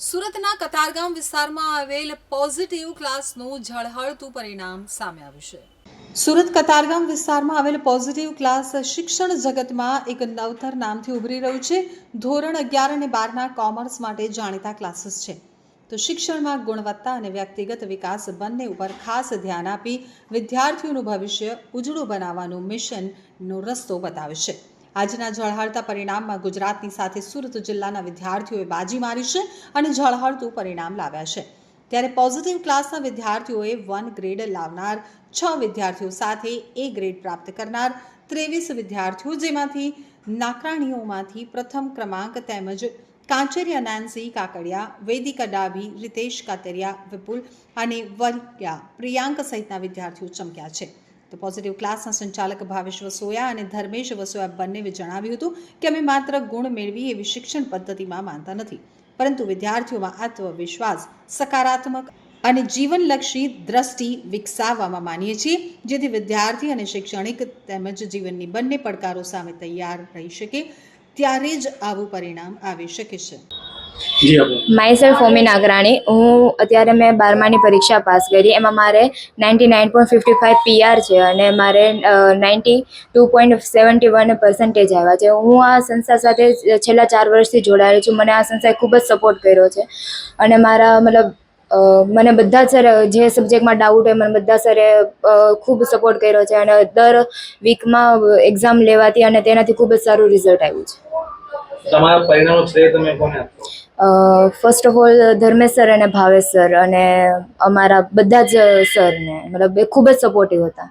સુરતના કતારગામ વિસ્તારમાં આવેલ પોઝિટિવ ક્લાસનું ઝળહળતું પરિણામ સામે આવ્યું છે। સુરત કતારગામ વિસ્તારમાં આવેલ પોઝિટિવ ક્લાસ શિક્ષણ જગતમાં એક નવતર નામથી ઉભરી રહ્યું છે। ધોરણ 11 અને 12ના કોમર્સ માટે જાણીતા ક્લાસીસ છે, તો શિક્ષણમાં ગુણવત્તા અને વ્યક્તિગત વિકાસ બંને ઉપર ખાસ ધ્યાન આપી વિદ્યાર્થીઓનું ભવિષ્ય ઉજળું બનાવવાનું મિશનનો રસ્તો બતાવે છે। આજના ઝળહળતા પરિણામમાં ગુજરાતની સાથે સુરત જિલ્લાના વિદ્યાર્થીઓએ બાજી મારી છે અને ઝળહળતું પરિણામ લાવ્યા છે। ત્યારે પોઝિટિવ ક્લાસના વિદ્યાર્થીઓએ 1 ગ્રેડ લાવનાર 6 વિદ્યાર્થીઓ સાથે A ગ્રેડ પ્રાપ્ત કરનાર 23 વિદ્યાર્થીઓ, જેમાંથી નાકરાણીઓમાંથી પ્રથમ ક્રમાંક તેમજ કાંચરિયા નેન્સી કાકડિયા, વેદિકા ડાભી, रितेश कातरिया, विपुल અને વરિયા પ્રિયાંક સહિતના વિદ્યાર્થીઓ ચમક્યા છે। તો પોઝિટિવ ક્લાસના સંચાલક ભાવેશ વસોયા અને ધર્મેશ વસોયા બંનેએ જણાવ્યું હતું કે અમે માત્ર ગુણ મેળવી એવી શિક્ષણ પદ્ધતિમાં માનતા નથી, પરંતુ વિદ્યાર્થીઓમાં આત્મવિશ્વાસ, સકારાત્મક અને જીવનલક્ષી દ્રષ્ટિ વિકસાવવામાં માનીએ છીએ, જેથી વિદ્યાર્થી અને શૈક્ષણિક તેમજ જીવનની બંને પડકારો સામે તૈયાર રહી શકે, ત્યારે જ આવું પરિણામ આવી શકે છે। Myself Omi Nagrani. હું અત્યારે મેં 12માની પરીક્ષા પાસ કરી, એમાં મારે 99.55 PR છે અને મારે 92.71% આવ્યા છે। હું આ સંસ્થા સાથે છેલ્લા 4 વર્ષથી જોડાયેલી છું। મને આ સંસ્થાએ ખૂબ જ સપોર્ટ કર્યો છે અને મારા મને બધા જ સરે જે સબ્જેક્ટમાં ડાઉટ હોય મને બધા સરે ખૂબ સપોર્ટ કર્યો છે અને દર વીકમાં એક્ઝામ લેવાતી અને તેનાથી ખૂબ જ સારું રિઝલ્ટ આવ્યું છે। તમારા પરિણામો શ્રેય તમે કોને આપશો? First of all Dharmesh sir અને ભાવેશ સર અને અમારા બધા જ સરને, એ ખૂબ જ સપોર્ટિવ હતા।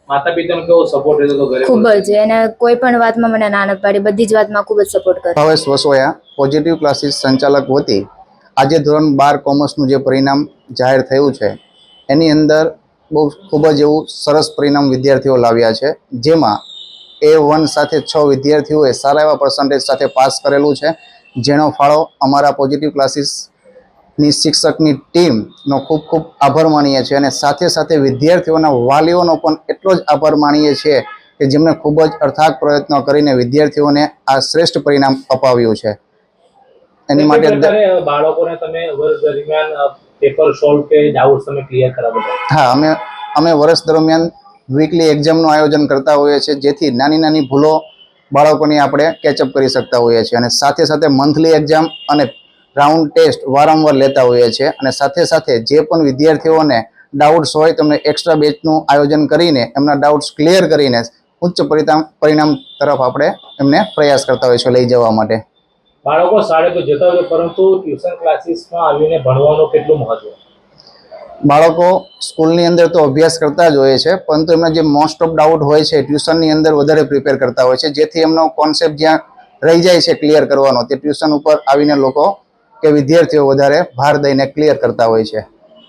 માતા પિતાનો કેવો સપોર્ટ રહેતો હતો ઘરે? ખૂબ જ, એને કોઈ પણ વાતમાં મને ના નથી પાડી, બધી જ વાતમાં ખૂબ જ સપોર્ટ કર્યો। ભાવેશ વસોયા, પોઝિટિવ ક્લાસીસ સંચાલક વતી આજે ધોરણ 12 કોમર્સનું જે પરિણામ જાહેર થયું છે એની અંદર બહુ ખૂબ જ એવું સરસ પરિણામ વિદ્યાર્થીઓ લાવ્યા છે, જેમાં A1 સાથે 6 વિદ્યાર્થીઓએ સારા એવા પર્સન્ટેજ સાથે પાસ કરેલું છે, જેનો ફાળો અમારા પોઝિટિવ ક્લાસીસની શિક્ષકની ટીમનો ખૂબ ખૂબ આભાર માનીએ છીએ અને સાથે સાથે વિદ્યાર્થીઓના વાલીઓનો પણ એટલો જ આભાર માનીએ છીએ કે જેમણે ખૂબ જ અથાગ પ્રયત્નો કરીને વિદ્યાર્થીઓને આ શ્રેષ્ઠ પરિણામ અપાવ્યું છે। એની માટે બાળકોને તમે વર્ષ દરમિયાન પેપર સોલ્વ કે ડાઉટ તમે ક્લિયર કરાવો? હા, અમે વર્ષ દરમિયાન વીકલી એક્ઝામનું આયોજન કરતા હોઈએ છીએ, જેથી નાની નાની ભૂલો બાળકોની આપણે કેચઅપ કરી શકતા હોઈએ છીએ અને સાથે સાથે મંથલી એક્ઝામ અને રાઉન્ડ ટેસ્ટ વારંવાર લેતા હોઈએ છીએ અને સાથે સાથે જે પણ વિદ્યાર્થીઓને ડાઉટ્સ હોય તેમને એક્સ્ટ્રા બેચનું આયોજન કરીને એમના ડાઉટ્સ ક્લિયર કરીને ઉચ્ચ પરિણામ તરફ આપણે એમને પ્રયાસ કરતા હોઈએ છીએ લઈ જવા માટે। બાળકો શાળાએ તો જતા હોય, પરંતુ ટ્યુશન ક્લાસીસમાં આવીને ભણવાનું કેટલું મહત્વ? બાળકો સ્કૂલની અંદર તો અભ્યાસ કરતા જ હોય છે, પરંતુ એમના જે મોસ્ટ ઓફ ડાઉટ હોય છે ટ્યુશનની અંદર વધારે પ્રિપેર કરતા હોય છે, જેથી એમનો કોન્સેપ્ટ જ્યાં રહી જાય છે ક્લિયર કરવાનો તે ટ્યુશન ઉપર આવીને લોકો કે વિદ્યાર્થીઓ વધારે ભાર દઈને ક્લિયર કરતા હોય છે।